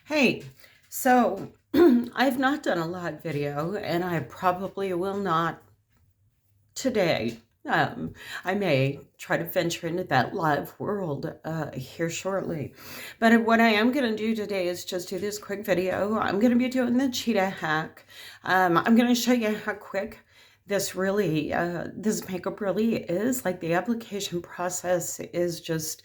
Hey, so I've not done a live video, and I probably will not today. I may try to venture into that live world here shortly. But what I am going to do today is just do this quick video. I'm going to be doing the cheetah hack. I'm going to show you how quick this makeup really is. Like, the application process is just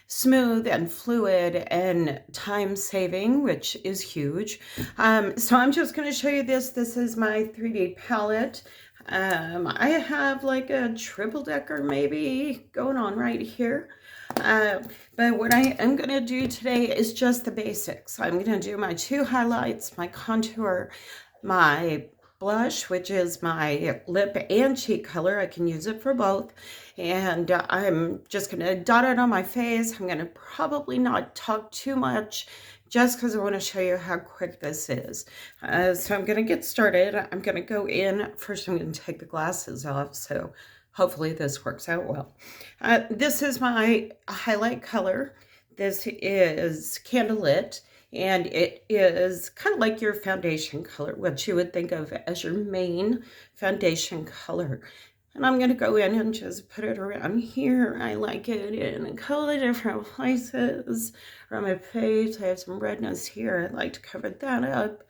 smooth and fluid and time saving, which is huge. So I'm just going to show you this. This is my 3D palette. I have like a triple decker maybe going on right here. But what I am going to do today is just the basics. I'm going to do my two highlights, my contour, my blush, which is my lip and cheek color. I can use it for both. And I'm just going to dot it on my face. I'm going to probably not talk too much just because I want to show you how quick this is. So I'm going to get started. I'm going to go in. First, I'm going to take the glasses off. So hopefully this works out well. This is my highlight color. This is Candlelit, and it is kind of like your foundation color, what you would think of as your main foundation color. And I'm going to go in and just put it around here. I like it in a couple of different places. Around my face, I have some redness here. I'd like to cover that up.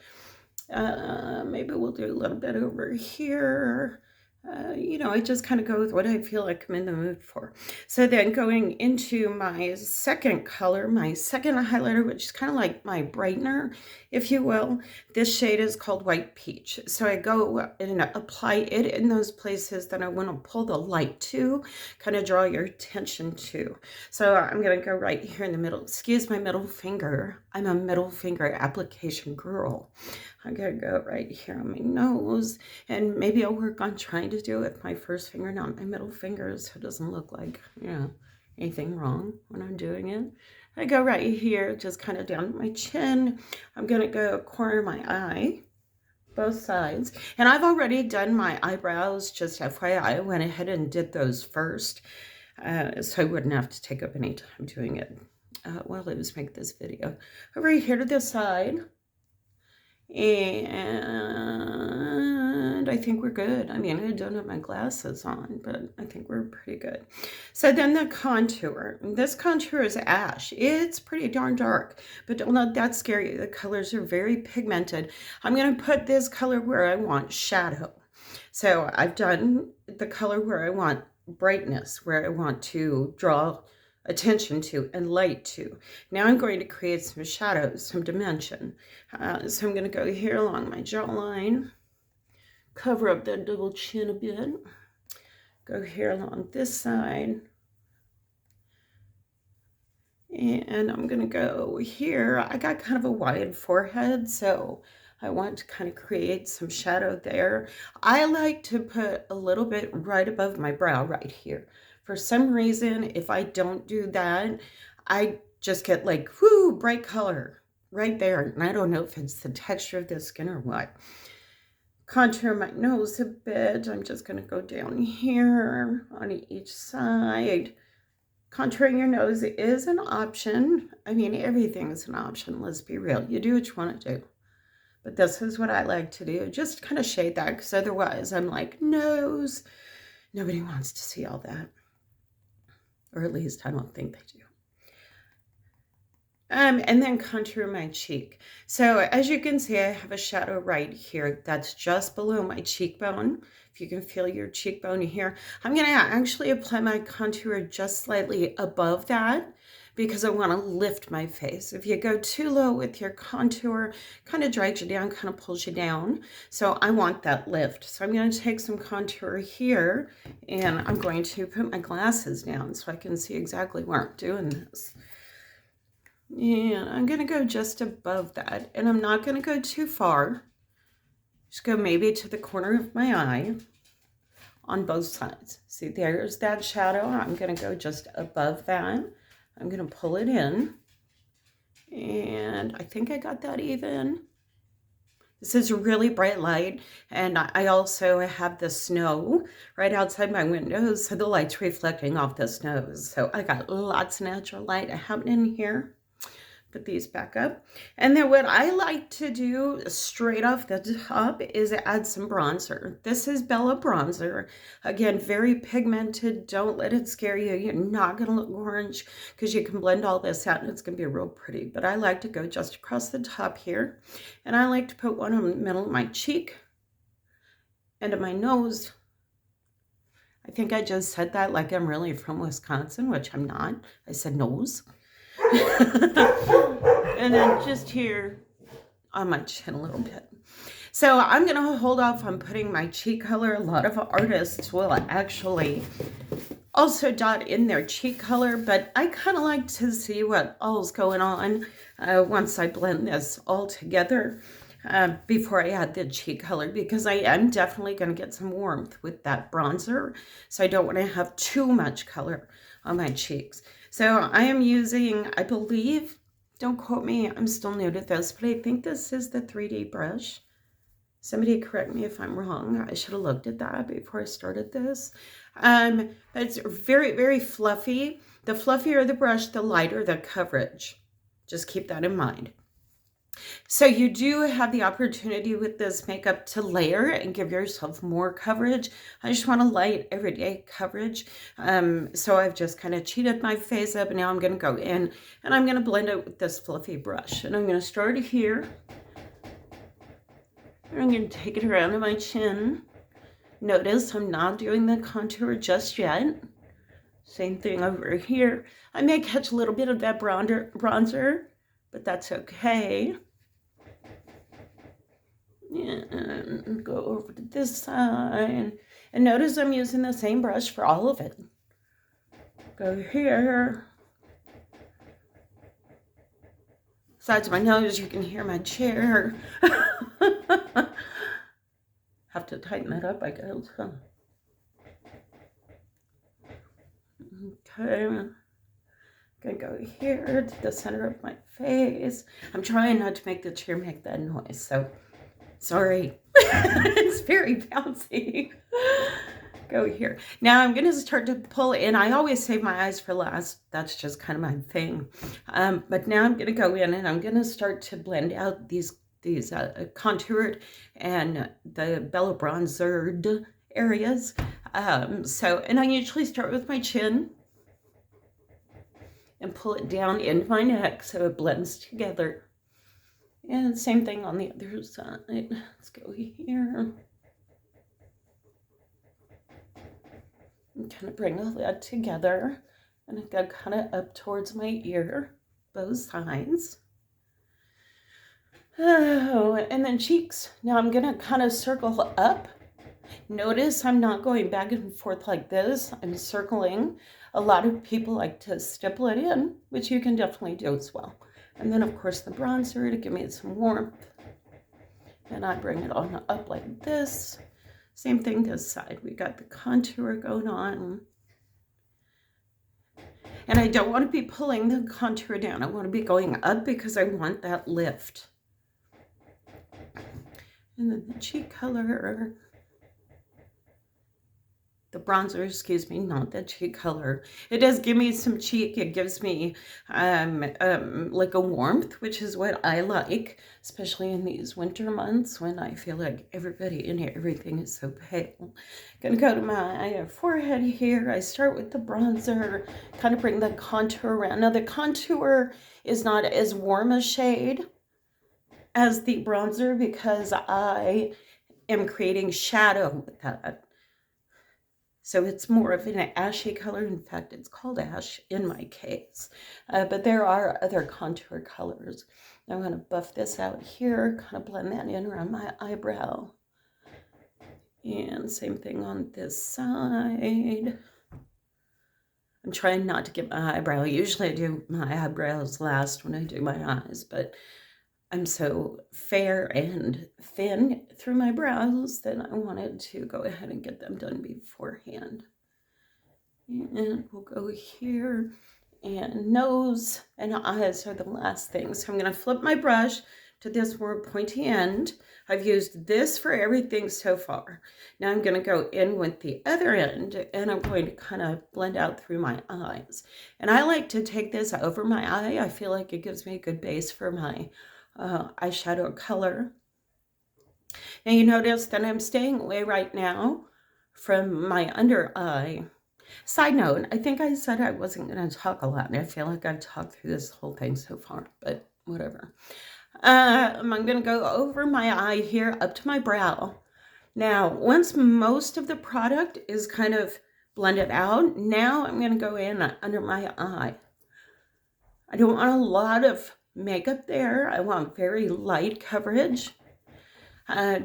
Maybe we'll do a little bit over here. I just kind of go with what I feel like I'm in the mood for. So then going into my second color, my second highlighter, which is kind of like my brightener, if you will. This shade is called White Peach. So I go and apply it in those places that I want to pull the light to, kind of draw your attention to. So I'm going to go right here in the middle. Excuse my middle finger. I'm a middle finger application girl. I'm going to go right here on my nose, and maybe I'll work on trying to do it with my first finger, not my middle finger, so it doesn't look like, anything wrong when I'm doing it. I go right here, just kind of down my chin. I'm going to go corner of my eye, both sides. And I've already done my eyebrows, just FYI. I went ahead and did those first, so I wouldn't have to take up any time doing it while I was making this video. Over here to this side. And I think we're good. I mean, I don't have my glasses on, but I think we're pretty good. So then the contour. This contour is ash. It's pretty darn dark, but don't let that scare you. The colors are very pigmented. I'm going to put this color where I want shadow. So I've done the color where I want brightness, where I want to draw attention to and light to. Now I'm going to create some shadows, some dimension. So I'm going to go here along my jawline, cover up that double chin a bit, go here along this side, and I'm going to go here. I got kind of a wide forehead, so I want to kind of create some shadow there. I like to put a little bit right above my brow right here. For some reason, if I don't do that, I just get like, whoo, bright color right there. And I don't know if it's the texture of the skin or what. Contour my nose a bit. I'm just going to go down here on each side. Contouring your nose is an option. I mean, everything is an option. Let's be real. You do what you want to do. But this is what I like to do. Just kind of shade that, because otherwise I'm like, nose. Nobody wants to see all that. Or at least I don't think they do. And then contour my cheek. So as you can see, I have a shadow right here that's just below my cheekbone. If you can feel your cheekbone here, I'm going to actually apply my contour just slightly above that, because I want to lift my face. If you go too low with your contour, kind of drags you down, kind of pulls you down. So I want that lift. So I'm going to take some contour here, and I'm going to put my glasses down so I can see exactly where I'm doing this. And I'm going to go just above that, and I'm not going to go too far. Just go maybe to the corner of my eye on both sides. See, there's that shadow. I'm going to go just above that. I'm going to pull it in, and I think I got that even. This is a really bright light, and I also have the snow right outside my windows, so the light's reflecting off the snow. So I got lots of natural light happening here. Put these back up. And then what I like to do straight off the top is add some bronzer. This is Bella Bronzer. Again, very pigmented. Don't let it scare you. You're not going to look orange because you can blend all this out and it's going to be real pretty. But I like to go just across the top here. And I like to put one on the middle of my cheek and of my nose. I think I just said that like I'm really from Wisconsin, which I'm not. I said nose. And then just here on my chin a little bit. So I'm going to hold off on putting my cheek color. A lot of artists will actually also dot in their cheek color, but I kind of like to see what all's going on once I blend this all together before I add the cheek color, because I am definitely going to get some warmth with that bronzer. So I don't want to have too much color on my cheeks. So I am using, I believe, don't quote me, I'm still new to this, but I think this is the 3D brush. Somebody correct me if I'm wrong. I should have looked at that before I started this. But it's very, very fluffy. The fluffier the brush, the lighter the coverage. Just keep that in mind. So you do have the opportunity with this makeup to layer and give yourself more coverage. I just want a light everyday coverage. So I've just kind of cheated my face up, and now I'm going to go in and I'm going to blend it with this fluffy brush. And I'm going to start here. I'm going to take it around to my chin. Notice I'm not doing the contour just yet. Same thing over here. I may catch a little bit of that bronzer, but that's okay. And go over to this side. And notice I'm using the same brush for all of it. Go here. Sides of my nose, you can hear my chair. Have to tighten that up, I guess. Okay. Gonna go here to the center of my face. I'm trying not to make the chair make that noise, so sorry. It's very bouncy. Go here. Now I'm gonna start to pull in. I always save my eyes for last. That's just kind of my thing. But now I'm gonna go in and I'm gonna start to blend out these contoured and the Bella Bronzered areas. And I usually start with my chin and pull it down into my neck so it blends together. And same thing on the other side. Let's go here. And kind of bring all that together. And I go kind of up towards my ear, both sides. Oh, and then cheeks. Now I'm going to kind of circle up. Notice I'm not going back and forth like this. I'm circling. A lot of people like to stipple it in, which you can definitely do as well. And then, of course, the bronzer to give me some warmth. And I bring it on up like this. Same thing this side. We got the contour going on. And I don't want to be pulling the contour down. I want to be going up because I want that lift. And then the cheek color. The bronzer, excuse me, not the cheek color. It does give me some cheek. It gives me like a warmth, which is what I like, especially in these winter months when I feel like everybody and everything is so pale. Gonna go to my forehead here. I start with the bronzer, kind of bring the contour around. Now the contour is not as warm a shade as the bronzer because I am creating shadow with that. So it's more of an ashy color. In fact, it's called ash in my case. But there are other contour colors. I'm going to buff this out here, kind of blend that in around my eyebrow. And same thing on this side. I'm trying not to get my eyebrow. Usually I do my eyebrows last when I do my eyes, but I'm so fair and thin through my brows that I wanted to go ahead and get them done beforehand. And we'll go here, and nose and eyes are the last thing. So I'm going to flip my brush to this more pointy end. I've used this for everything so far. Now I'm going to go in with the other end, and I'm going to kind of blend out through my eyes. And I like to take this over my eye. I feel like it gives me a good base for my eyeshadow color. Now you notice that I'm staying away right now from my under eye. Side note, I think I said I wasn't going to talk a lot, and I feel like I've talked through this whole thing so far, but whatever. I'm going to go over my eye here up to my brow. Now, once most of the product is kind of blended out, now I'm going to go in under my eye. I don't want a lot of makeup there. I want very light coverage.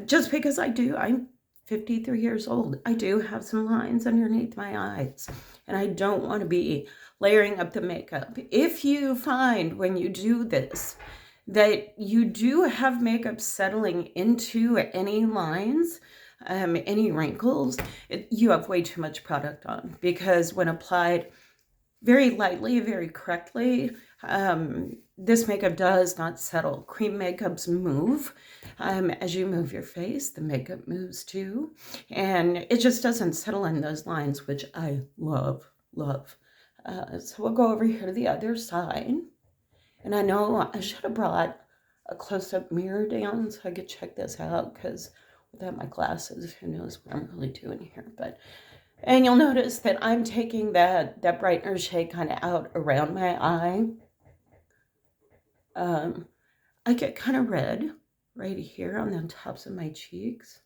Just because I'm 53 years old. I do have some lines underneath my eyes, and I don't want to be layering up the makeup. If you find when you do this that you do have makeup settling into any lines, any wrinkles, you have way too much product on, because when applied very lightly, very correctly, this makeup does not settle. Cream makeups move. As you move your face, the makeup moves too. And it just doesn't settle in those lines, which I love, love. So we'll go over here to the other side. And I know I should have brought a close-up mirror down so I could check this out, because without my glasses, who knows what I'm really doing here. And you'll notice that I'm taking that brightener shade kind of out around my eye. I get kind of red right here on the tops of my cheeks.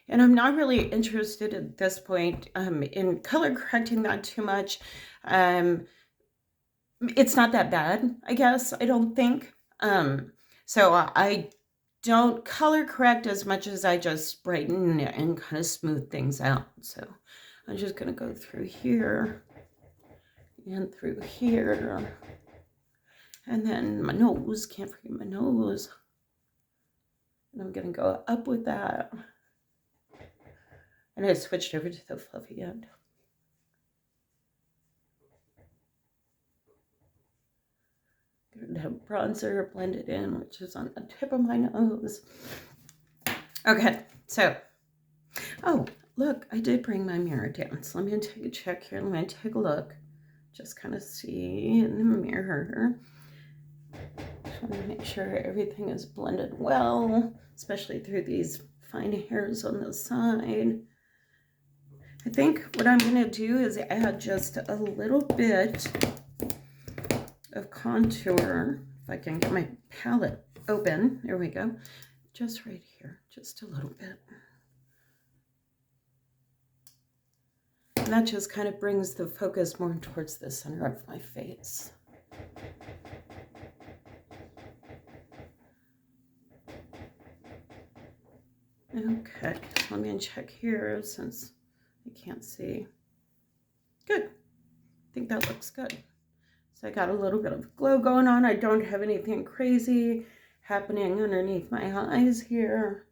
And I'm not really interested at this point in color correcting that too much. It's not that bad, I guess, I don't think. So I don't color correct as much as I just brighten and kind of smooth things out. So I'm just going to go through here and through here. And then my nose, can't forget my nose. And I'm going to go up with that. And I switched over to the fluffy end. Going to have bronzer blended in, which is on the tip of my nose. Okay, so, oh, look, I did bring my mirror down. So let me take a check here. Let me take a look. Just kind of see in the mirror. Just want to make sure everything is blended well, especially through these fine hairs on the side. I think what I'm going to do is add just a little bit of contour. If I can get my palette open. There we go. Just right here. Just a little bit. And that just kind of brings the focus more towards the center of my face. Okay, let me check here since I can't see. Good. I think that looks good. So I got a little bit of glow going on. I don't have anything crazy happening underneath my eyes here.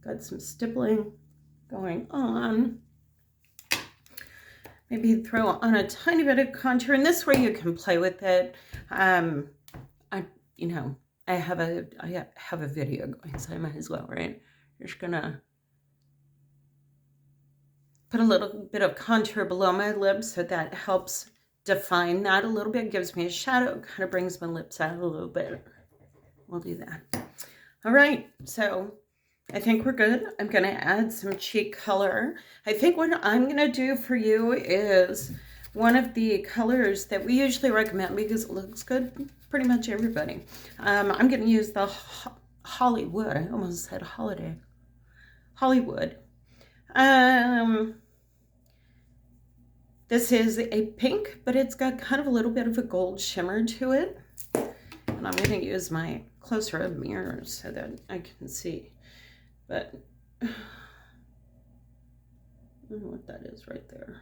Got some stippling going on. Maybe throw on a tiny bit of contour, and this way you can play with it. I have a video going, so I might as well, right? Just gonna put a little bit of contour below my lips, so that helps define that a little bit, gives me a shadow, kind of brings my lips out a little bit. We'll do that. All right, so I think we're good. I'm gonna add some cheek color. I think what I'm gonna do for you is one of the colors that we usually recommend because it looks good, pretty much everybody. I'm gonna use the Hollywood. I almost said holiday. Hollywood. This is a pink, but it's got kind of a little bit of a gold shimmer to it. And I'm gonna use my closer up mirror so that I can see. But I don't know what that is right there.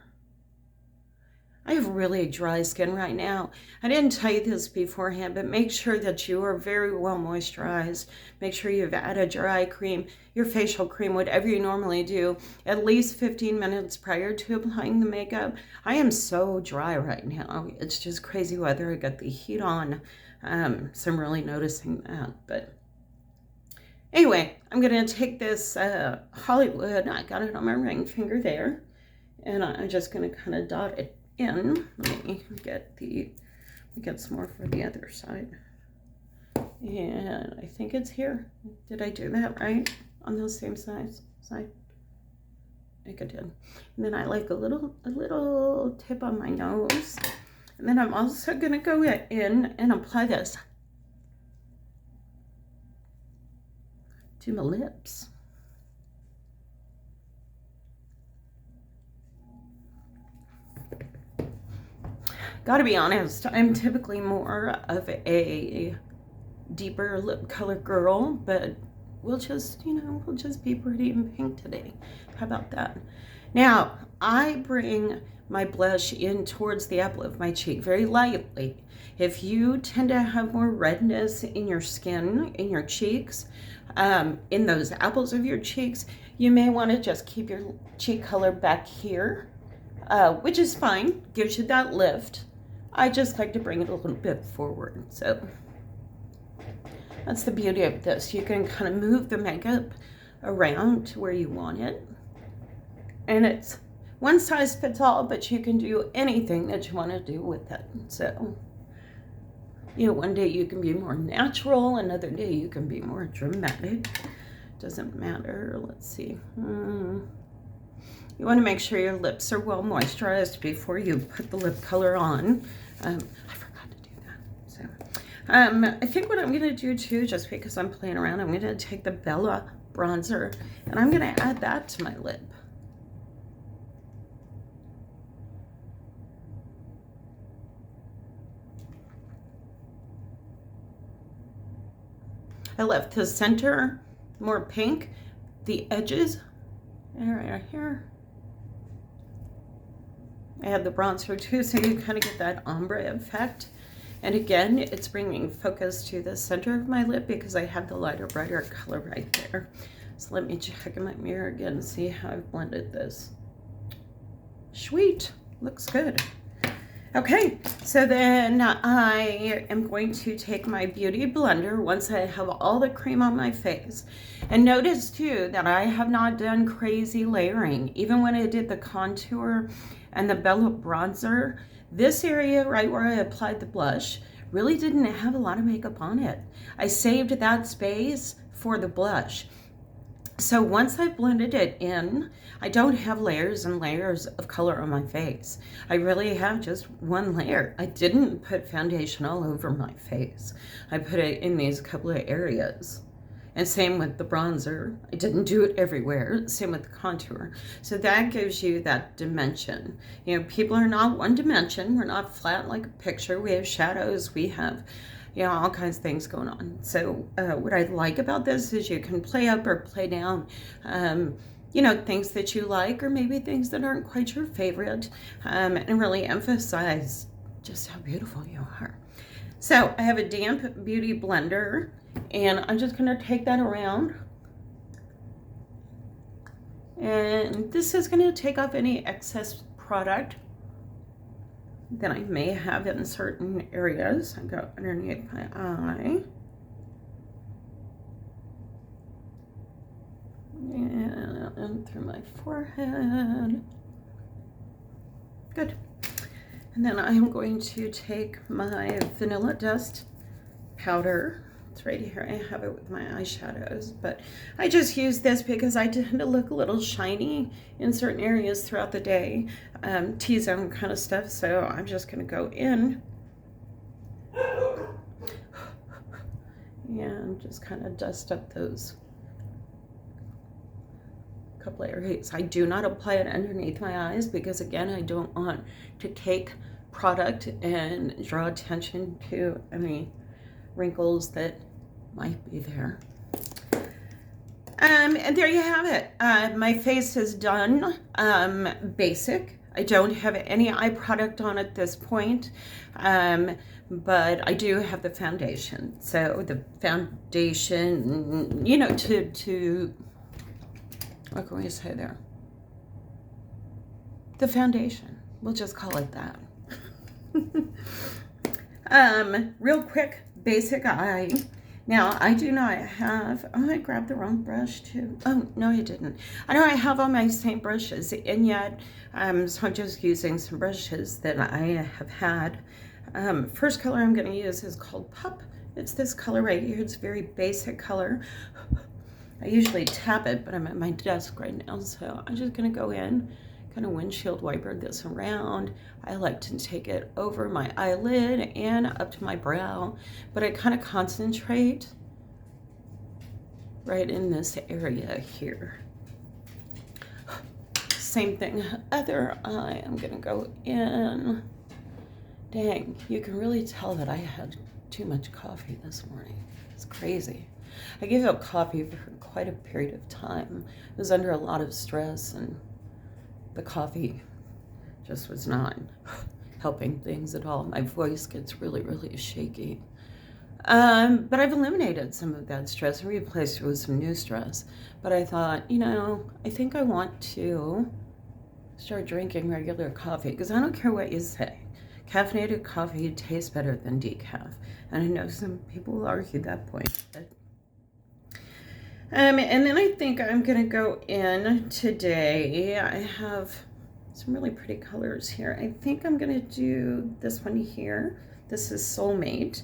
I have really dry skin right now. I didn't tell you this beforehand, but make sure that you are very well moisturized. Make sure you've added your eye cream, your facial cream, whatever you normally do, at least 15 minutes prior to applying the makeup. I am so dry right now. It's just crazy weather. I got the heat on, so I'm really noticing that. But anyway, I'm going to take this Hollywood. I got it on my ring finger there. And I'm just going to kind of dot it in. Let me get some more for the other side. And I think it's here. Did I do that right on those same side? I think I did. And then I like a little tip on my nose. And then I'm also going to go in and apply this to my lips. Gotta be honest, I'm typically more of a deeper lip color girl, but we'll just be pretty in pink today. How about that? Now, I bring my blush in towards the apple of my cheek very lightly. If you tend to have more redness in your skin, in your cheeks, in those apples of your cheeks, you may want to just keep your cheek color back here, which is fine, gives you that lift. I just like to bring it a little bit forward. So that's the beauty of this. You can kind of move the makeup around to where you want it. And it's one size fits all, but you can do anything that you want to do with it. So, one day you can be more natural, another day you can be more dramatic. Doesn't matter. Let's see. You want to make sure your lips are well moisturized before you put the lip color on. I forgot to do that. So, I think what I'm going to do too, just because I'm playing around, I'm going to take the Bella bronzer and I'm going to add that to my lip. I left the center more pink, the edges right here. I have the bronzer too, so you kind of get that ombre effect. And again, it's bringing focus to the center of my lip because I have the lighter, brighter color right there. So let me check in my mirror again and see how I've blended this. Sweet, looks good. Okay, so then I am going to take my Beauty Blender once I have all the cream on my face. And notice too that I have not done crazy layering. Even when I did the contour and the Bella bronzer, this area right where I applied the blush really didn't have a lot of makeup on it. I saved that space for the blush. So once I blended it in, I don't have layers and layers of color on my face. I really have just one layer. I didn't put foundation all over my face. I put it in these couple of areas. And same with the bronzer. I didn't do it everywhere. Same with the contour. So that gives you that dimension. People are not one dimension. We're not flat like a picture. We have shadows. We have all kinds of things going on. So what I like about this is you can play up or play down, things that you like or maybe things that aren't quite your favorite, and really emphasize just how beautiful you are. So I have a damp Beauty Blender and I'm just going to take that around. And this is going to take off any excess product that I may have in certain areas. I go underneath my eye. And through my forehead. Good. And then I am going to take my Vanilla Dust powder. It's right here. I have it with my eyeshadows, but I just use this because I tend to look a little shiny in certain areas throughout the day, T-zone kind of stuff. So I'm just going to go in and just kind of dust up those couple areas. I do not apply it underneath my eyes because, again, I don't want to take product and draw attention to any wrinkles that might be there. And there you have it. My face is done. Basic. I don't have any eye product on at this point, but I do have the foundation. So the foundation, you know, what can we say there? The foundation, we'll just call it that. Real quick, basic eye. Now, I do not have, oh, I grabbed the wrong brush too. Oh, no, I didn't. I know I have all my Seint brushes, and yet, so I'm just using some brushes that I have had. First color I'm going to use is called Pup. It's this color right here. It's a very basic color. I usually tap it, but I'm at my desk right now, so I'm just going to go in, kind of windshield wiper this around. I like to take it over my eyelid and up to my brow, but I kind of concentrate right in this area here. Same thing, other eye, I'm gonna go in. Dang, you can really tell that I had too much coffee this morning. It's crazy. I gave up coffee for quite a period of time. I was under a lot of stress, and the coffee just was not helping things at all. My voice gets really, really shaky. But I've eliminated some of that stress and replaced it with some new stress. But I thought, you know, I think I want to start drinking regular coffee, because I don't care what you say. Caffeinated coffee tastes better than decaf. And I know some people will argue that point. But and then I think I'm gonna go in today. I have some really pretty colors here. I think I'm gonna do this one here. This is Soulmate.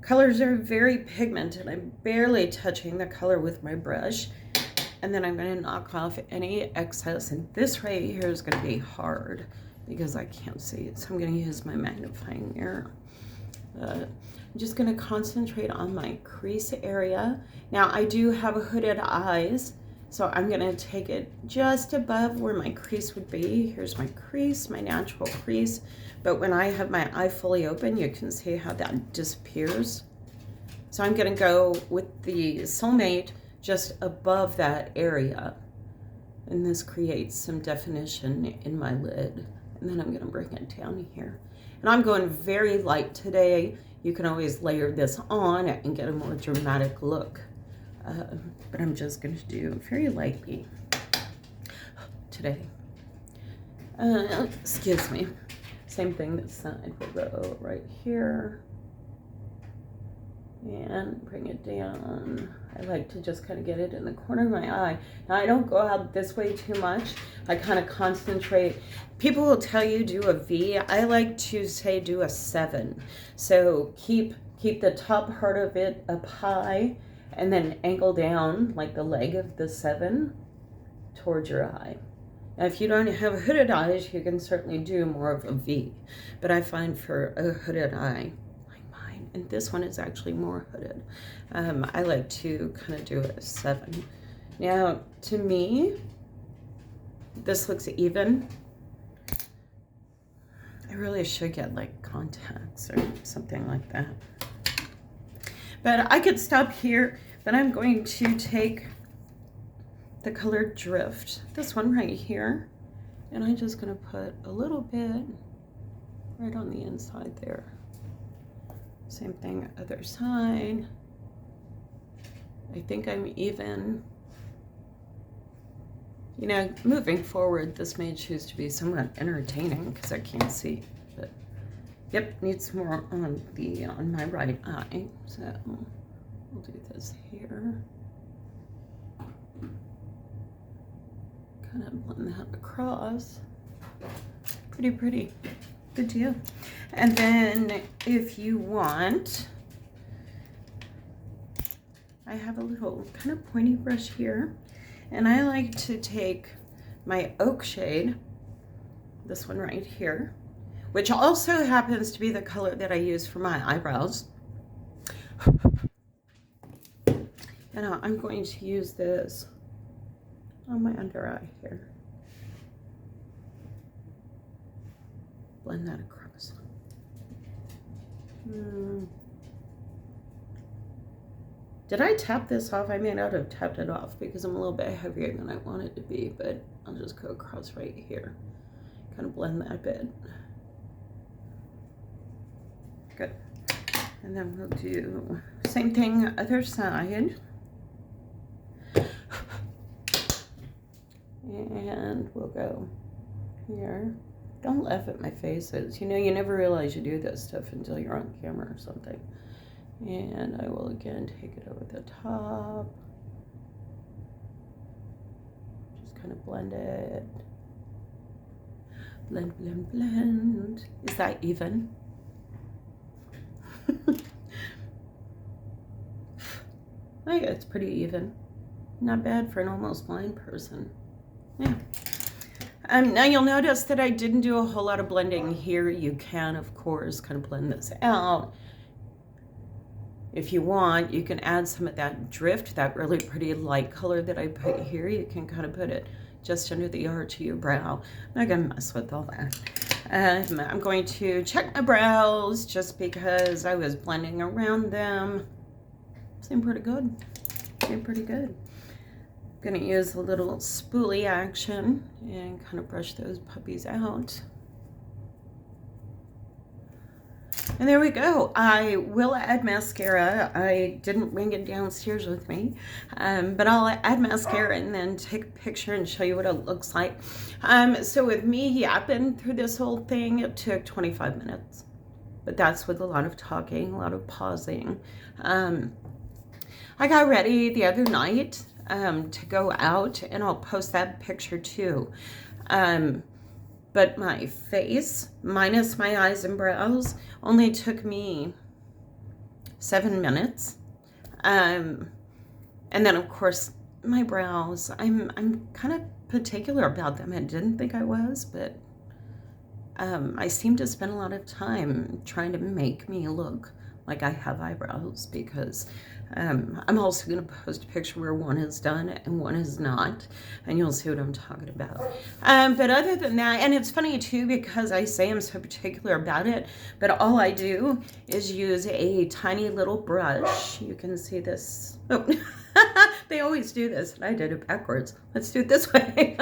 Colors are very pigmented. I'm barely touching the color with my brush. And then I'm gonna knock off any excess. And this right here is gonna be hard because I can't see it. So I'm gonna use my magnifying mirror. I'm just gonna concentrate on my crease area. Now I do have hooded eyes, so I'm gonna take it just above where my crease would be. Here's my crease, my natural crease. But when I have my eye fully open, you can see how that disappears. So I'm gonna go with the Soulmate just above that area. And this creates some definition in my lid. And then I'm gonna bring it down here. And I'm going very light today. You can always layer this on and get a more dramatic look. But I'm just gonna do very lightly today. Excuse me. Same thing this side. We'll go right here and bring it down. I like to just kind of get it in the corner of my eye. Now I don't go out this way too much. I kind of concentrate. People will tell you do a V. I like to say do a 7. So keep the top part of it up high and then angle down like the leg of the 7 towards your eye. Now if you don't have hooded eyes, you can certainly do more of a V. But I find for a hooded eye, and this one is actually more hooded, I like to kind of do a 7. Now, to me, this looks even. I really should get like contacts or something like that. But I could stop here, but I'm going to take the color Drift, this one right here, and I'm just gonna put a little bit right on the inside there. Same thing, other side. I think I'm even. You know, moving forward, this may choose to be somewhat entertaining because I can't see. But, yep, needs more on my right eye. So we'll do this here. Kind of blend that across. Pretty pretty. Good deal. And then if you want, I have a little kind of pointy brush here, and I like to take my oak shade, this one right here, which also happens to be the color that I use for my eyebrows. And I'm going to use this on my under eye here. Blend that across. Did I tap this off? I may not have tapped it off because I'm a little bit heavier than I want it to be, but I'll just go across right here. kind of blend that a bit. Good. And then we'll do same thing, other side. And we'll go here. Don't laugh at my faces. You know, you never realize you do this stuff until you're on camera or something. And I will again take it over the top. Just kind of blend it. Blend, blend, blend. Is that even? I think it's pretty even. Not bad for an almost blind person. Yeah. Now you'll notice that I didn't do a whole lot of blending here. You can, of course, kind of blend this out. If you want, you can add some of that drift, that really pretty light color that I put here. You can kind of put it just under the arch of your brow. I'm not gonna mess with all that. I'm going to check my brows just because I was blending around them. Seem pretty good. Seem pretty good. I'm gonna use a little spoolie action and kind of brush those puppies out. And there we go. I will add mascara. I didn't bring it downstairs with me, but I'll add mascara and then take a picture and show you what it looks like. So with me yapping through this whole thing, it took 25 minutes, but that's with a lot of talking, a lot of pausing. I got ready the other night to go out, and I'll post that picture too. But my face, minus my eyes and brows, only took me 7 minutes. And then of course my brows, I'm kind of particular about them. I didn't think I was, but I seem to spend a lot of time trying to make me look like I have eyebrows, because I'm also going to post a picture where one is done and one is not, and you'll see what I'm talking about. But other than that, and it's funny too, because I say I'm so particular about it, but all I do is use a tiny little brush. You can see this. Oh, they always do this, and I did it backwards. Let's do it this way.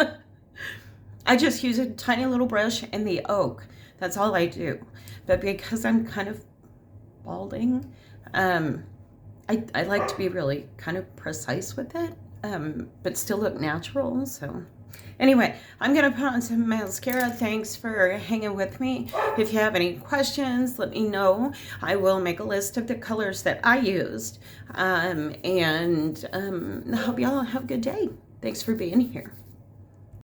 I just use a tiny little brush and the oak. That's all I do. But because I'm kind of balding, I like to be really kind of precise with it, but still look natural. So anyway, I'm gonna put on some mascara. Thanks for hanging with me. If you have any questions, let me know. I will make a list of the colors that I used, and hope y'all have a good day. Thanks for being here.